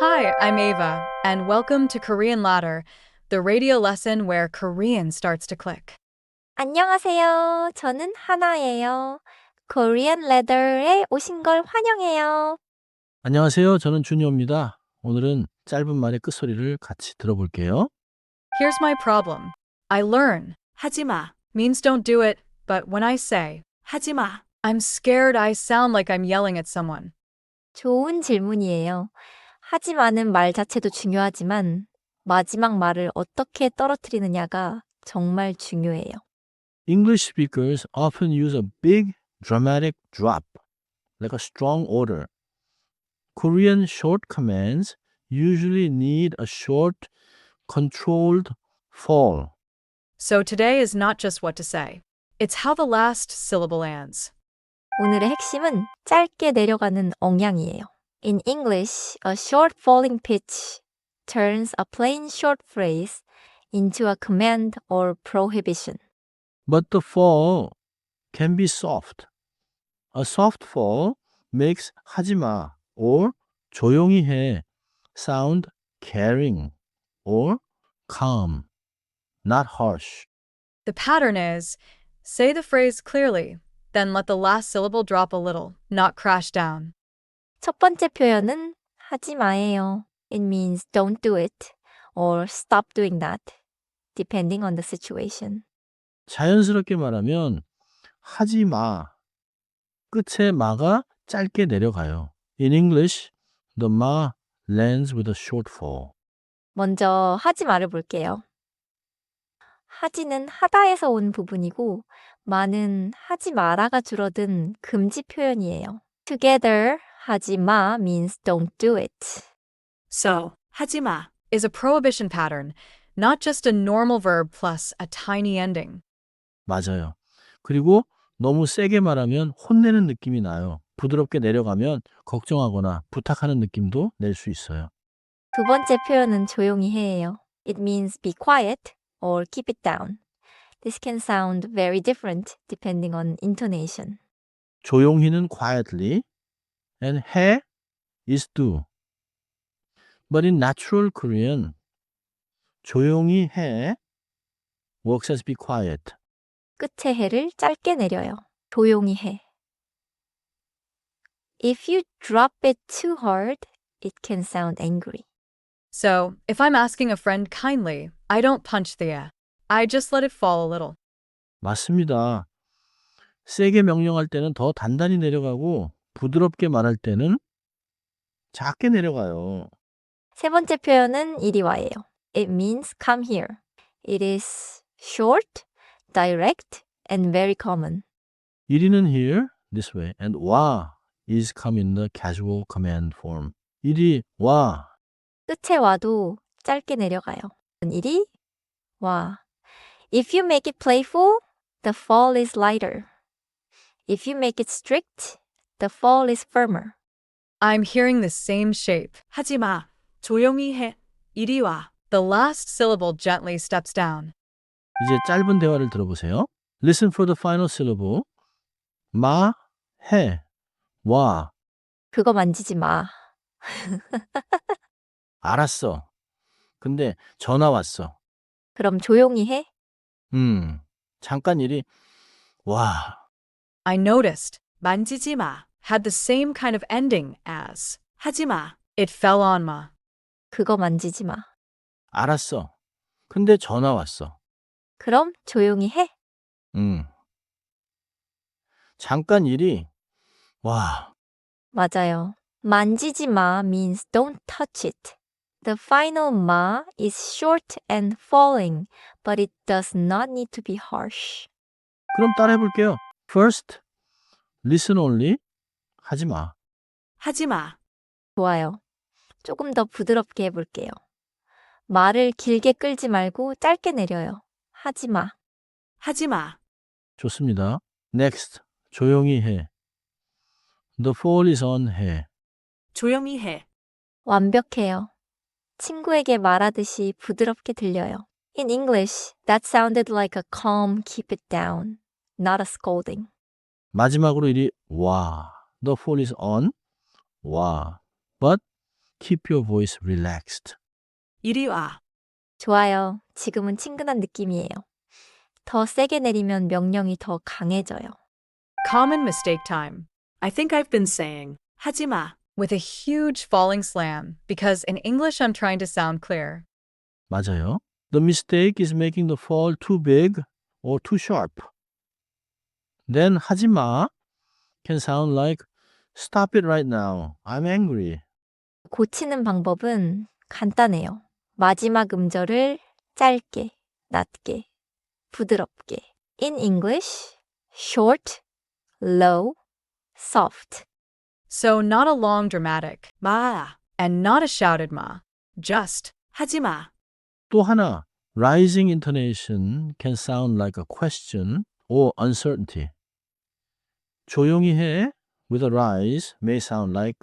Hi, I'm Ava, and welcome to Korean Ladder, the radio lesson where Korean starts to click. 안녕하세요. 저는 하나예요. Korean Ladder에 오신 걸 환영해요. 안녕하세요. 저는 준효입니다. 오늘은 짧은 말의 끝소리를 같이 들어볼게요. Here's my problem. I learn 하지마, means don't do it, but when I say, 하지마. I'm scared I sound like I'm yelling at someone. 좋은 질문이에요. 하지마는 말 자체도 중요하지만 마지막 말을 어떻게 떨어뜨리느냐가 정말 중요해요. English speakers often use a big dramatic drop, like a strong order. Korean short commands usually need a short, controlled fall. So today is not just what to say. It's how the last syllable ends. 오늘의 핵심은 짧게 내려가는 억양이에요. In English, a short falling pitch turns a plain short phrase into a command or prohibition. But the fall can be soft. A soft fall makes 하지마 or 조용히 해 sound caring or calm, not harsh. The pattern is say the phrase clearly, then let the last syllable drop a little, not crash down. 첫 번째 표현은 하지 마예요. It means don't do it or stop doing that, depending on the situation. 자연스럽게 말하면 하지 마. 끝에 마가 짧게 내려가요. In English, the ma lands with a short fall. 먼저 하지 마를 볼게요. 하지는 하다에서 온 부분이고 마는 하지 마라가 줄어든 금지 표현이에요. Together, 하지 마 means don't do it. So, 하지마. Is a prohibition pattern, not just a normal verb plus a tiny ending. 맞아요. 그리고 너무 세게 말하면 혼내는 느낌이 나요. 부드럽게 내려가면 걱정하거나 부탁하는 느낌도 낼 수 있어요. 두 번째 표현은 조용히 해예요. It means be quiet or keep it down. This can sound very different depending on intonation. 조용히는 quietly and 해 is do. But in natural Korean, 조용히 해 works as be quiet. 끝에 해를 짧게 내려요. 조용히 해. If you drop it too hard, it can sound angry. So, if I'm asking a friend kindly, I don't punch the air. I just let it fall a little. 맞습니다. 세게 명령할 때는 더 단단히 내려가고 부드럽게 말할 때는 작게 내려가요. 세 번째 표현은 이리 와예요. It means come here. It is short, direct, and very common. 이리는 here, this way, and 와 is come in the casual command form. 이리 와. 끝에 와도 짧게 내려가요. 이리 와. If you make it playful, the fall is lighter. If you make it strict, the fall is firmer. I'm hearing the same shape. 하지마. 조용히 해. 이리 와. The last syllable gently steps down. 이제 짧은 대화를 들어보세요. Listen for the final syllable. 마, 해, 와. 그거 만지지 마. 알았어. 근데 전화 왔어. 그럼 조용히 해. 잠깐 이리 와. I noticed 만지지 마. had the same kind of ending as 하지마. it fell on ma. 그거 만지지 마. 알았어. 근데 전화 왔어. 그럼 조용히 해. 잠깐 이리 와. 맞아요. 만지지 마 means don't touch it. The final ma is short and falling, but it does not need to be harsh. 그럼 따라해 볼게요. First, listen only. 하지 마. 하지마. 좋아요. 조금 더 부드럽게 해볼게요. 말을 길게 끌지 말고 짧게 내려요. 하지 마. 하지마. 좋습니다. Next, 조용히 해. The fall is on 해. 조용히 해. 완벽해요. 친구에게 말하듯이 부드럽게 들려요. In English, that sounded like a calm keep it down, not a scolding. 마지막으로 이리 와. The fall is on 와. But keep your voice relaxed. 이리 와. 좋아요. 지금은 친근한 느낌이에요. 더 세게 내리면 명령이 더 강해져요. Common mistake time. I think I've been saying 하지 마. With a huge falling slam, because in English I'm trying to sound clear. 맞아요. The mistake is making the fall too big or too sharp. Then 하지 마 can sound like stop it right now. I'm angry. 고치는 방법은 간단해요. 마지막 음절을 짧게, 낮게, 부드럽게. In English, short, low, soft. So not a long dramatic, 마. and not a shouted ma. Just, 하지 마. 또 하나, rising intonation can sound like a question or uncertainty. 조용히 해 with a rise may sound like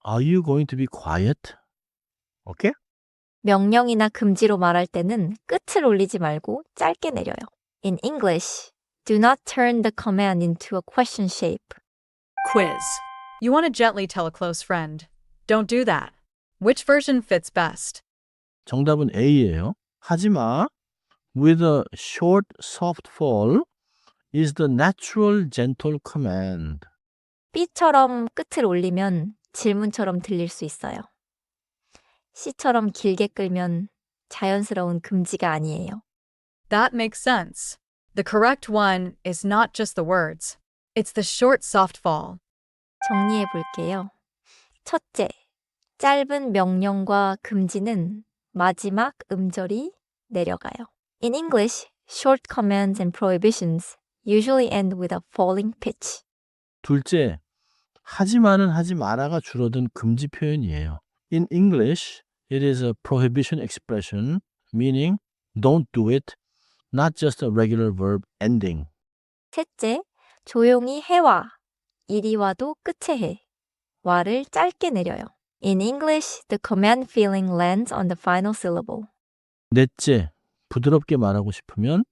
Are you going to be quiet? Okay? 명령이나 금지로 말할 때는 끝을 올리지 말고 짧게 내려요. In English, do not turn the command into a question shape. quiz. you want to gently tell a close friend. Don't do that. Which version fits best? 정답은 A예요. 하지 마 with a short soft fall is the natural gentle command. B처럼 끝을 올리면 질문처럼 들릴 수 있어요. C처럼 길게 끌면 자연스러운 금지가 아니에요. That makes sense. The correct one is not just the words. It's the short soft fall. 정리해 볼게요. 첫째, 짧은 명령과 금지는 마지막 음절이 내려가요. In English, short commands and prohibitions usually end with a falling pitch. 둘째, 하지마는 하지 마라가 줄어든 금지 표현이에요. In English, it is a prohibition expression meaning don't do it, not just a regular verb ending. 셋째, 조용히 해와. 이리 와도 끝에 해. 와를 짧게 내려요. In English, the command feeling lands on the final syllable. 넷째, 부드럽게 말하고 싶으면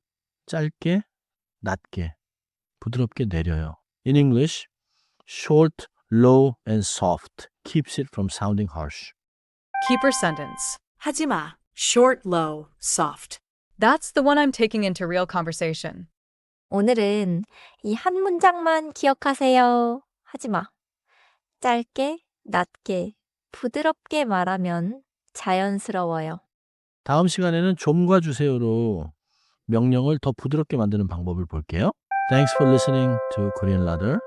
짧게, 낮게, 부드럽게 내려요. In English, short, low, and soft keeps it from sounding harsh. Keeper sentence. 하지 마. short, low, soft. That's the one I'm taking into real conversation. 오늘은 이 한 문장만 기억하세요. 하지 마. 짧게, 낮게, 부드럽게 말하면 자연스러워요. 다음 시간에는 좀과 주세요로 명령을 더 부드럽게 만드는 방법을 볼게요. Thanks for listening to Korean Ladder.